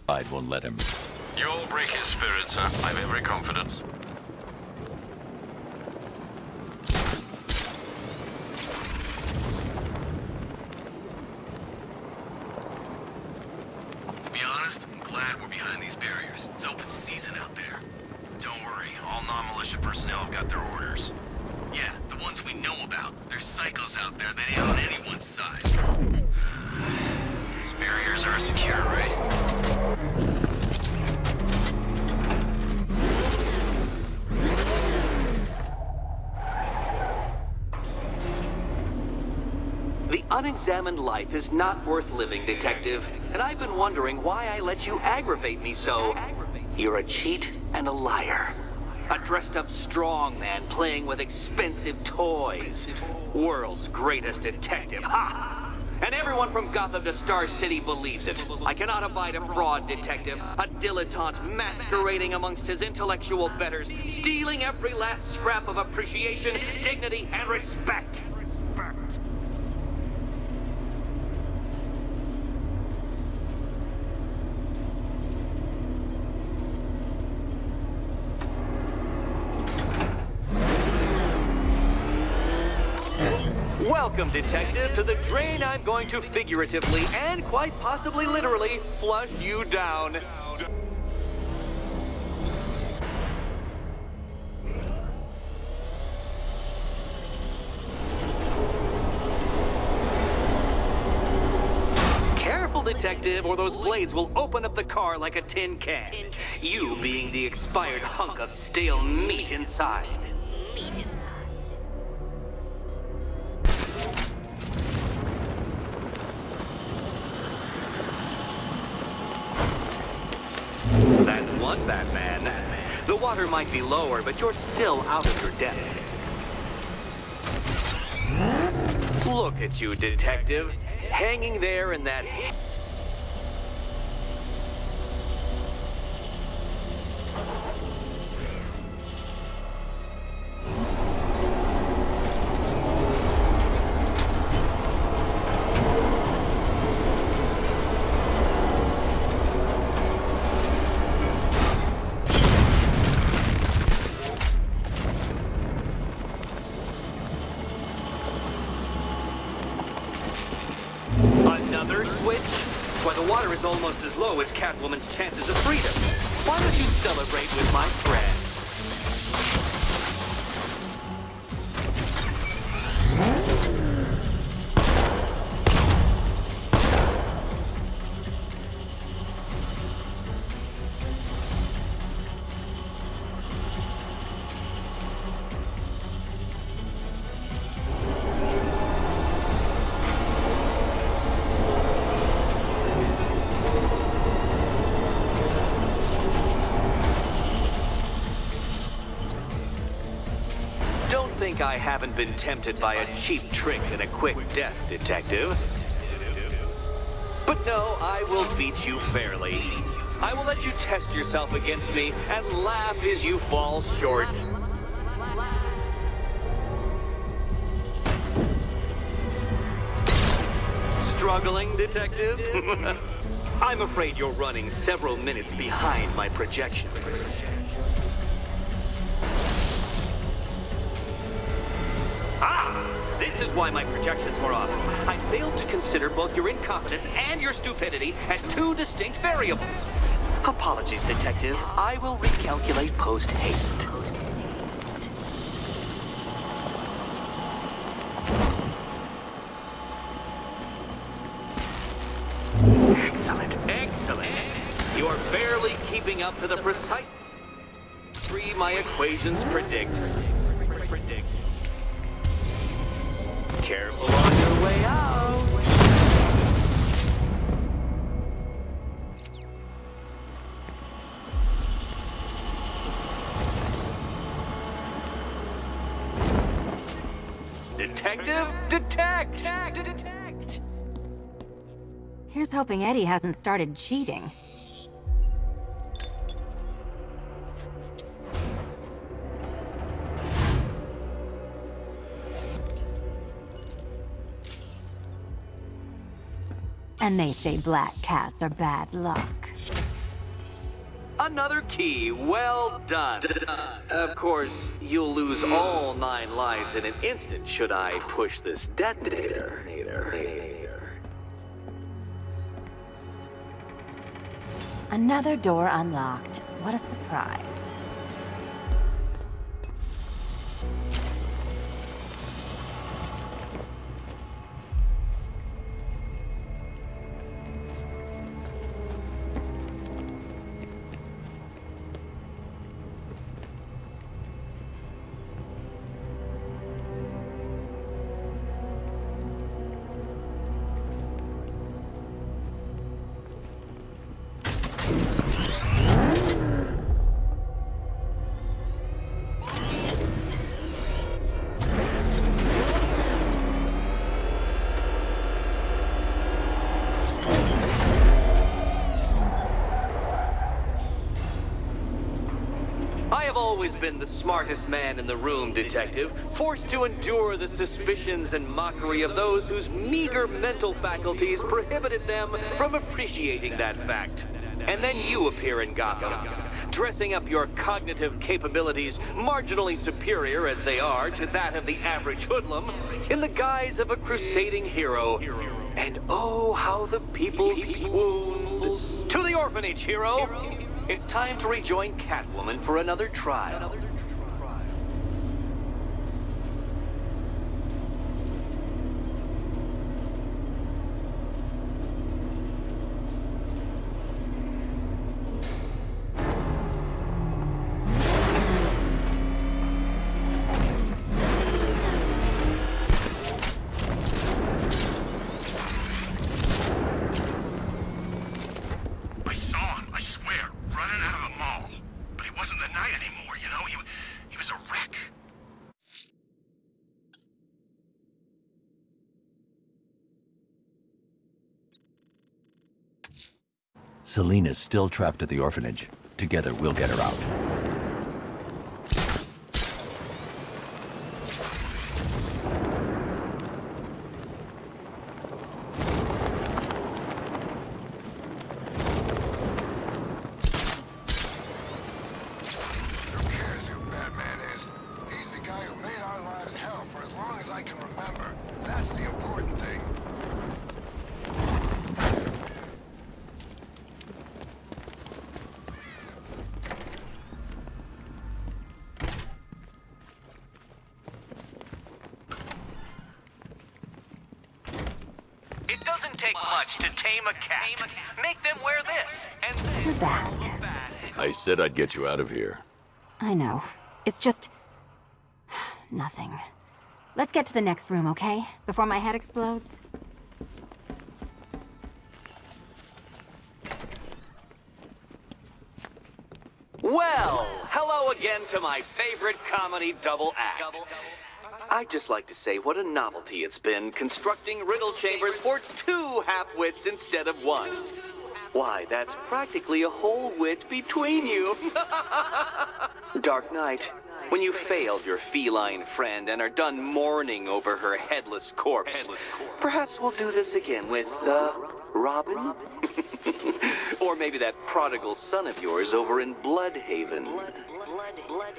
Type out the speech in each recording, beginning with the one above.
I won't let him. You'll break his spirit, sir. I've every confidence. To be honest, I'm glad we're behind these barriers. It's open season out there. Don't worry, all non-militia personnel have got their orders. Yeah, the ones we know about. There's psychos out there that ain't on anyone's side. These barriers are secure, right? The unexamined life is not worth living, Detective. And I've been wondering why I let you aggravate me so. You're a cheat and a liar. A dressed-up strongman playing with expensive toys. World's greatest detective, ha! And everyone from Gotham to Star City believes it. I cannot abide a fraud detective, a dilettante masquerading amongst his intellectual betters, stealing every last scrap of appreciation, dignity, and respect. Welcome, Detective, to the drain I'm going to figuratively and quite possibly literally flush you down. Careful, Detective, or those blades will open up the car like a tin can. You being the expired hunk of stale meat inside. That's one Batman. The water might be lower, but you're still out of your depth. Look at you, Detective. Hanging there in that... Another switch? Why, the water is almost as low as Catwoman's chances of freedom. Why don't you celebrate with my friends? Think I haven't been tempted by a cheap trick and a quick death, Detective. But no, I will beat you fairly. I will let you test yourself against me and laugh as you fall short. Struggling, Detective? I'm afraid you're running several minutes behind my projections. This is why my projections were off. I failed to consider both your incompetence and your stupidity as two distinct variables. Apologies, Detective. I will recalculate post-haste. Excellent, excellent. You are barely keeping up to the precise... my equations predict. Careful on your way out. Detective, detect! Here's hoping Eddie hasn't started cheating. And they say black cats are bad luck. Another key. Well done. Of course, you'll lose all 9 lives in an instant should I push this detonator. Another door unlocked. What a surprise. Always been the smartest man in the room, Detective, forced to endure the suspicions and mockery of those whose meager mental faculties prohibited them from appreciating that fact. And then you appear in Gotham, dressing up your cognitive capabilities marginally superior as they are to that of the average hoodlum, in the guise of a crusading hero. And oh, how the people swooned. To the orphanage, hero! It's time to rejoin Catwoman for another trial. Selina's still trapped at the orphanage. Together, we'll get her out. Who cares who Batman is? He's the guy who made our lives hell for as long as I can remember. That's the important thing. Take much to tame a cat. Make them wear this, and then You're back. I said I'd get you out of here. I know. It's just... nothing. Let's get to the next room, okay? Before my head explodes. Well, hello again to my favorite comedy double act. I'd just like to say what a novelty it's been constructing riddle chambers for 2 half-wits instead of 1. Why, that's practically a whole wit between you. Dark Knight, when you failed your feline friend and are done mourning over her headless corpse, perhaps we'll do this again with, Robin? Or maybe that prodigal son of yours over in Bloodhaven. Bloodhaven.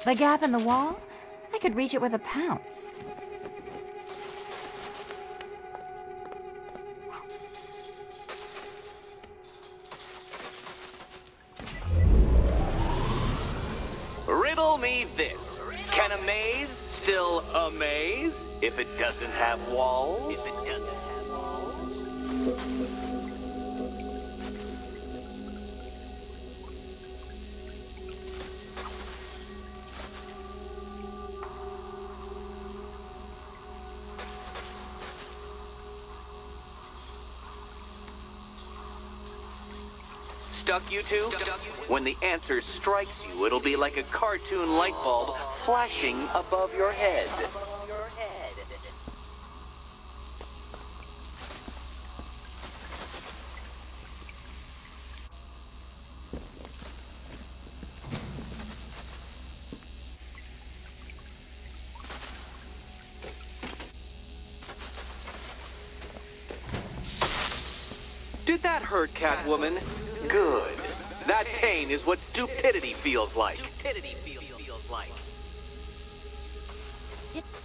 The gap in the wall? I could reach it with a pounce. Riddle me this. Can a maze still amaze if it doesn't have walls? Stuck, you two? When the answer strikes you, it'll be like a cartoon light bulb flashing above your head. hurt, Catwoman? Good. That pain is what stupidity feels like.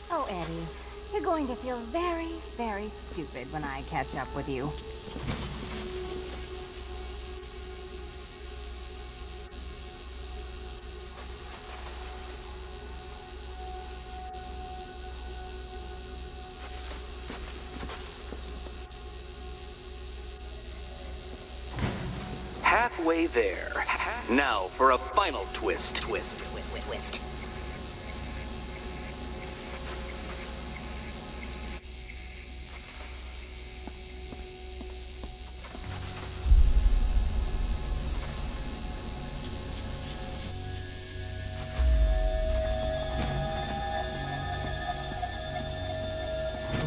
Oh, Eddie, you're going to feel very, very stupid when I catch up with you. Halfway there. Now for a final twist.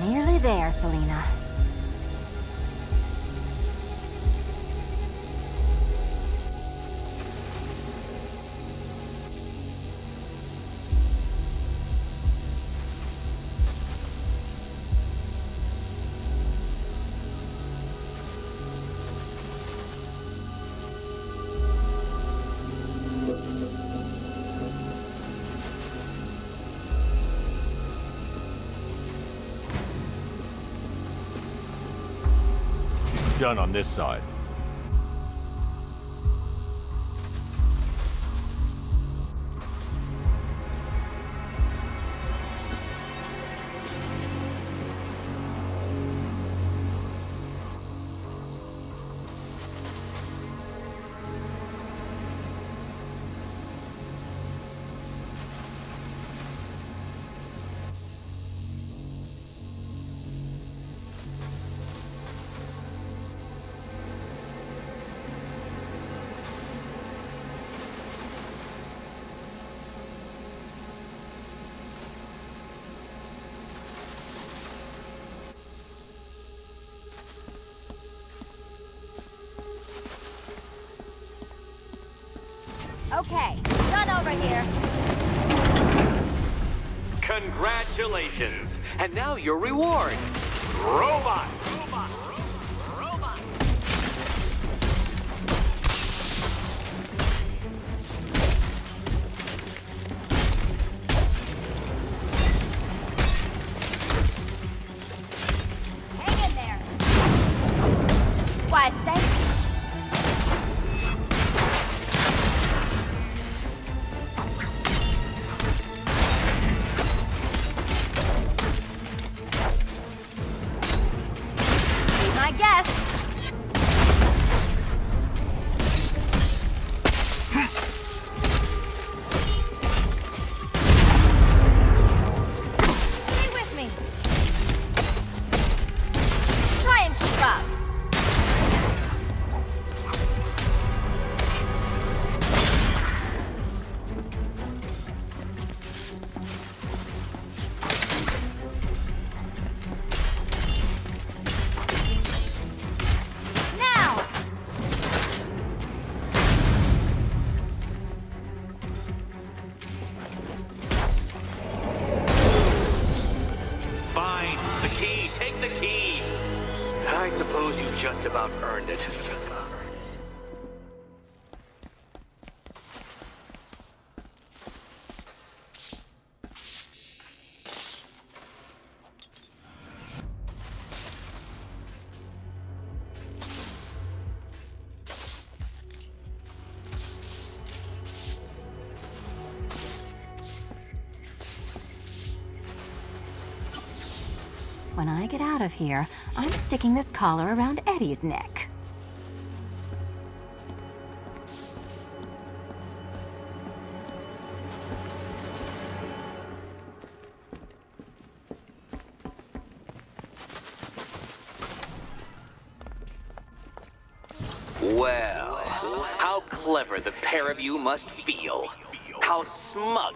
Nearly there, Selina. Done on this side. Okay, done over here. Congratulations! And now your reward. Robot! Hang in there. Why, thank you. My guess. Stay with me. Try and keep up. I suppose you just about earned it. When I get out of here, I'm sticking this collar around Eddie's neck. Well, how clever the pair of you must feel. How smug.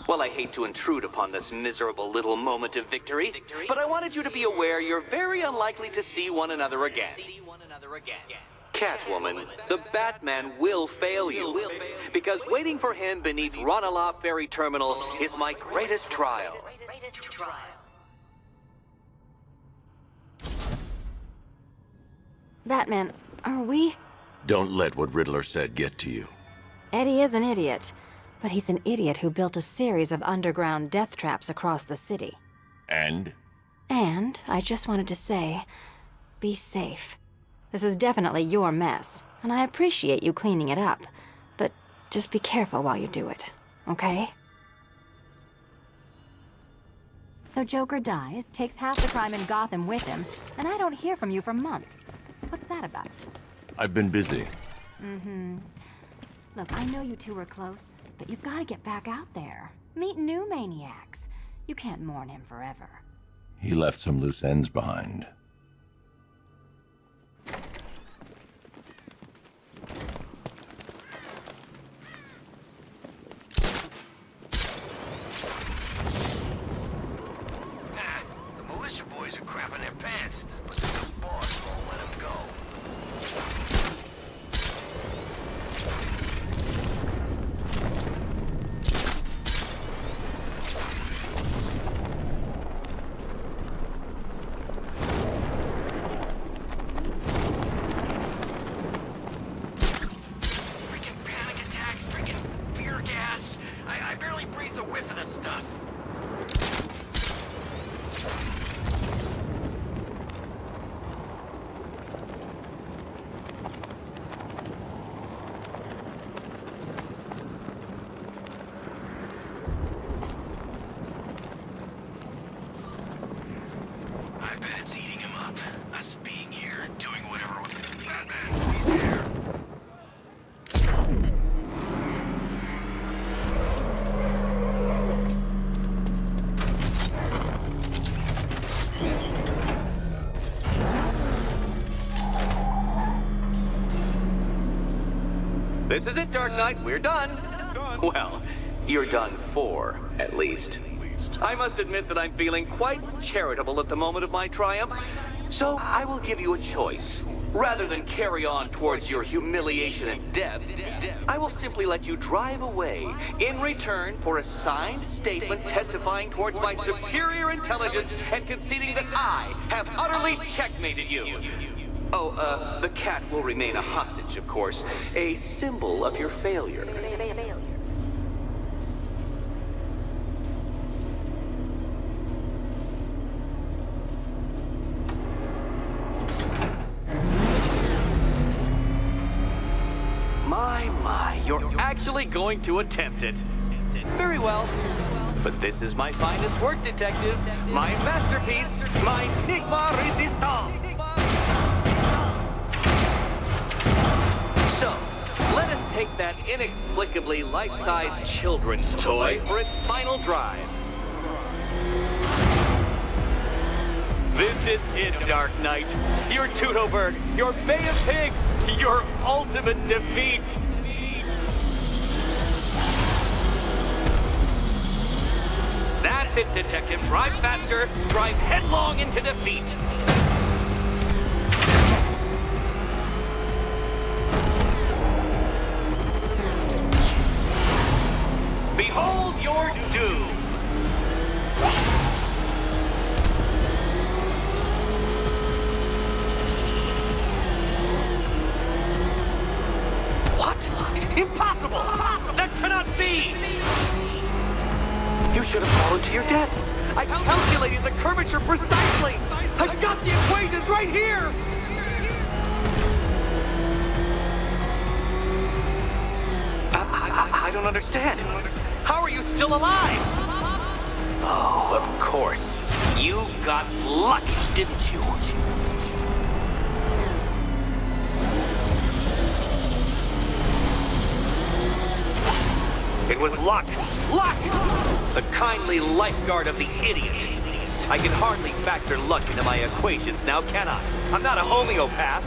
Well, I hate to intrude upon this miserable little moment of victory, but I wanted you to be aware you're very unlikely to see one another again. Catwoman, the Batman will fail you, because waiting for him beneath Ronalop Ferry Terminal is my greatest trial. Batman, Are we? Don't let what Riddler said get to you. Eddie is an idiot, but he's an idiot who built a series of underground death traps across the city. And? And I just wanted to say, be safe. This is definitely your mess, and I appreciate you cleaning it up, but just be careful while you do it, okay? So Joker dies, takes half the crime in Gotham with him, and I don't hear from you for months. What's that about? I've been busy. Look, I know you two were close, but you've got to get back out there. Meet new maniacs. You can't mourn him forever. He left some loose ends behind. The militia boys are crapping their pants, but the new boss won't let them go. Freaking panic attacks, freaking fear gas. I barely breathe the whiff of this stuff. I bet it's eating him up. Us being here, doing whatever. Batman, he's here. This is it, Dark Knight. We're done. Well, you're done for, at least. I must admit that I'm feeling quite charitable at the moment of my triumph. So I will give you a choice. Rather than carry on towards your humiliation and death, I will simply let you drive away in return for a signed statement testifying towards my superior intelligence and conceding that I have utterly checkmated you. Oh, the cat will remain a hostage, of course. A symbol of your failure. My, you're actually going to attempt it. Very well. But this is my finest work, Detective. My masterpiece, my Enigma Resistance. So, let us take that inexplicably life-sized children's toy for its final drive. This is it, Dark Knight. Your Tutoberg, your Bay of Pigs, your ultimate defeat. That's it, Detective. Drive faster, drive headlong into defeat. Behold your doom! What? Impossible! That cannot be! You should have fallen to your death. I calculated the curvature precisely. I've got the equations right here! I don't understand. How are you still alive? Oh, of course. You got lucky, didn't you? It was luck. Luck! The kindly lifeguard of the idiot. I can hardly factor luck into my equations now, can I? I'm not a homeopath.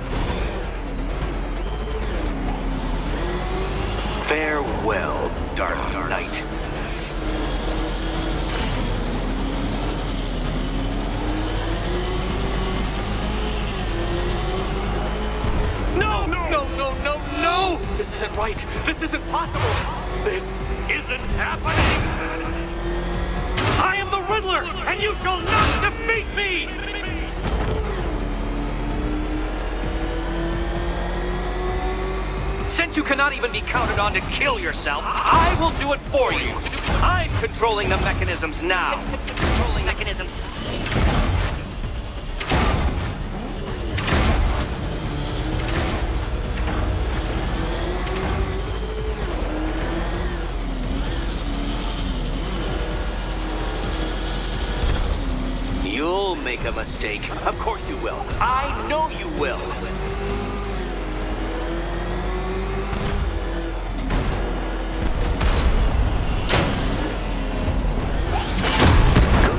Farewell, Dark Knight. No! No, no, no, no! This isn't right. This isn't possible. This isn't happening. I am the Riddler, and you shall not defeat me! Since you cannot even be counted on to kill yourself, I will do it for you. I'm controlling the mechanisms now. Controlling mechanism. You'll make a mistake. Of course you will. I know you will.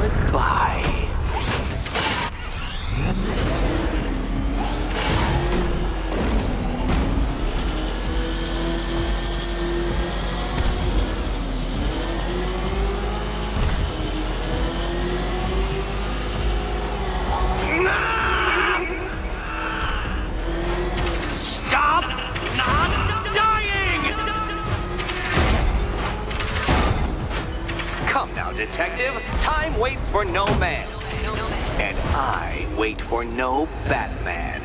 Goodbye. Stop not dying! Come now, detective. Time waits for no man. And I wait for no Batman.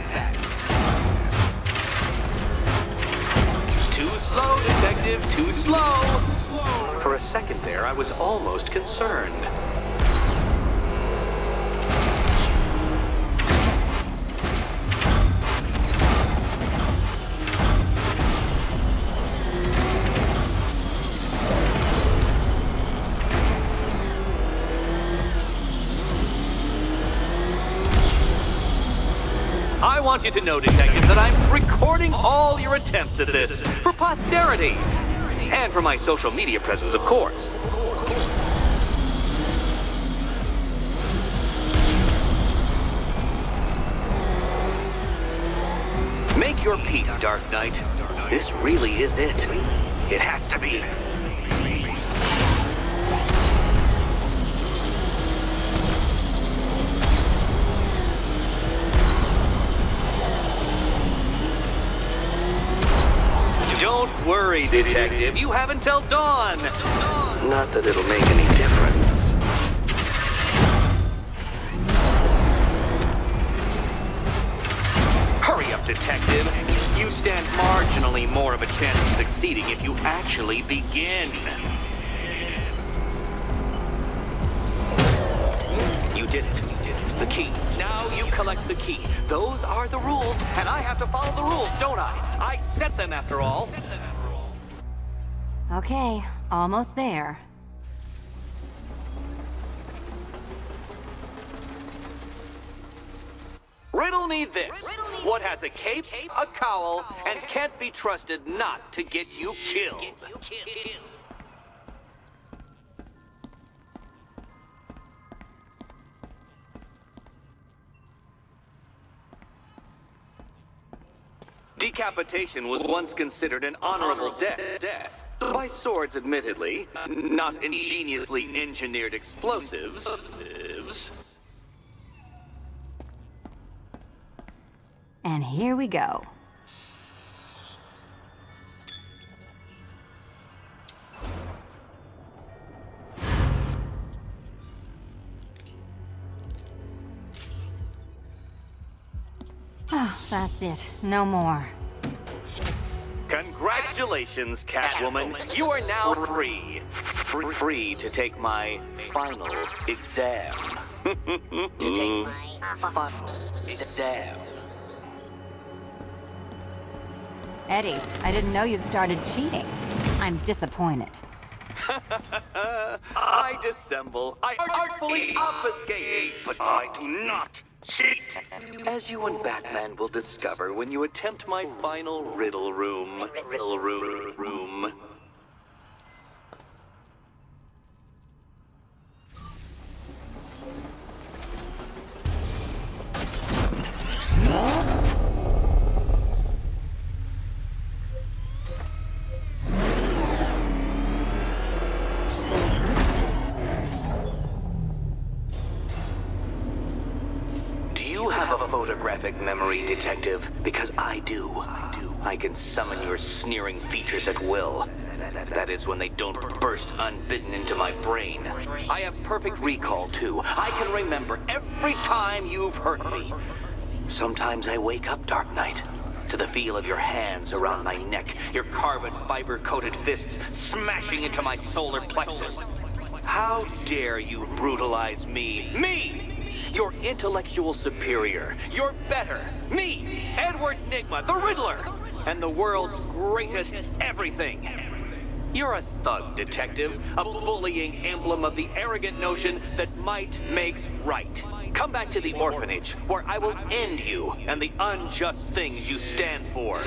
Too slow, detective, too slow. For a second there, I was almost concerned. I want you to know, detective, that I'm recording all your attempts at this for posterity. And for my social media presence, of course. Make your peace, Dark Knight. This really is it. It has to be. Don't worry, detective. You have until dawn. Not that it'll make any difference. Hurry up, detective. You stand marginally more of a chance of succeeding if you actually begin. You did it. The key. Now you collect the key. Those are the rules, and I have to follow the rules, don't I? I set them after all. Okay, almost there. Riddle me this. What has a cape, a cowl, and can't be trusted not to get you killed? Decapitation was once considered an honorable death. By swords, admittedly, not ingeniously engineered explosives. And here we go. Oh, that's it. No more. Congratulations, Catwoman. You are now free. Free to take my final exam. To take my final exam. Eddie, I didn't know you'd started cheating. I'm disappointed. I dissemble. I artfully obfuscate. But I do not cheat. As you and Batman will discover when you attempt my final riddle room. Photographic memory, detective, because I do. I can summon your sneering features at will. That is when they don't burst unbidden into my brain. I have perfect recall, too. I can remember every time you've hurt me. Sometimes I wake up, Dark Knight, to the feel of your hands around my neck, your carbon fiber-coated fists smashing into my solar plexus. How dare you brutalize me? Me! Your intellectual superior. You're better. Me, Edward Nygma, the Riddler, and the world's greatest everything. You're a thug, detective, a bullying emblem of the arrogant notion that might makes right. Come back to the orphanage, where I will end you and the unjust things you stand for.